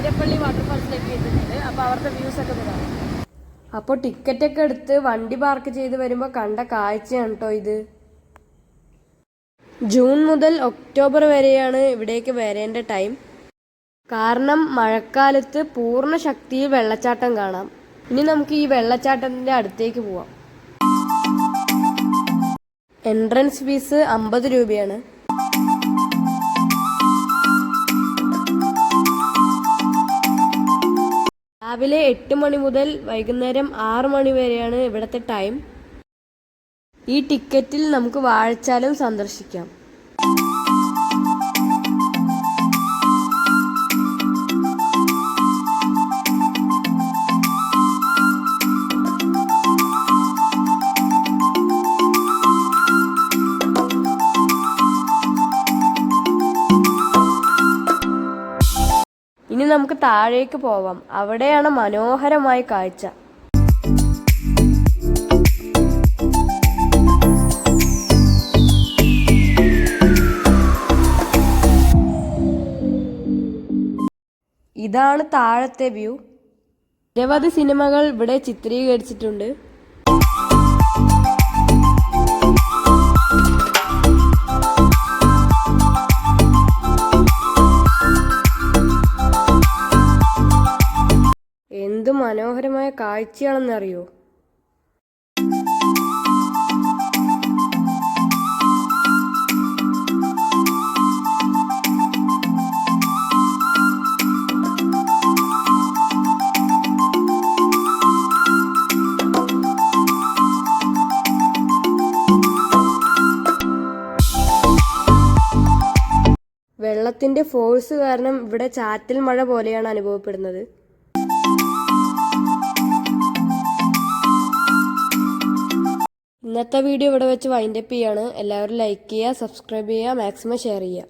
അതിരപ്പള്ളി വാട്ടർഫാൾസിലേക്ക് എത്തുന്നുണ്ട്. അപ്പോൾ അവരുടെ വ്യൂസ് ഒക്കെ കാണാം. അപ്പോൾ ടിക്കറ്റൊക്കെ എടുത്ത് വണ്ടി പാർക്ക് ചെയ്ത് വരുമ്പോൾ കണ്ട കാഴ്ചയാണ് കേട്ടോ ഇത്. ജൂൺ മുതൽ ഒക്ടോബർ വരെയാണ് ഇവിടേക്ക് വരേണ്ട ടൈം. കാരണം മഴക്കാലത്ത് പൂർണ്ണ ശക്തിയിൽ വെള്ളച്ചാട്ടം കാണാം. ഇനി നമുക്ക് ഈ വെള്ളച്ചാട്ടത്തിൻ്റെ അടുത്തേക്ക് പോവാം. എൻട്രൻസ് ഫീസ് 50 രൂപയാണ്. രാവിലെ 8 മണി മുതൽ വൈകുന്നേരം 6 മണി വരെയാണ് ഇവിടുത്തെ ടൈം. ഈ ടിക്കറ്റിൽ നമുക്ക് വാഴച്ചാലും സന്ദർശിക്കാം. ഇനി നമുക്ക് താഴേക്ക് പോവാം. അവിടെയാണ് മനോഹരമായ കാഴ്ച. ഇതാണ് താഴത്തെ വ്യൂ. നിരവധി സിനിമകൾ ഇവിടെ ചിത്രീകരിച്ചിട്ടുണ്ട്. എന്ത് മനോഹരമായ കാഴ്ചയാണെന്നറിയോ. വെള്ളത്തിന്റെ ഫോഴ്സ് കാരണം ഇവിടെ ചാറ്റൽ മഴ പോലെയാണ് അനുഭവപ്പെടുന്നത്. ഇന്നത്തെ വീഡിയോ ഇവിടെ വെച്ച് വൈൻഡപ്പ് ചെയ്യാണ്. എല്ലാവരും ലൈക്ക് ചെയ്യുക, സബ്സ്ക്രൈബ് ചെയ്യുക, മാക്സിമം ഷെയർ ചെയ്യുക.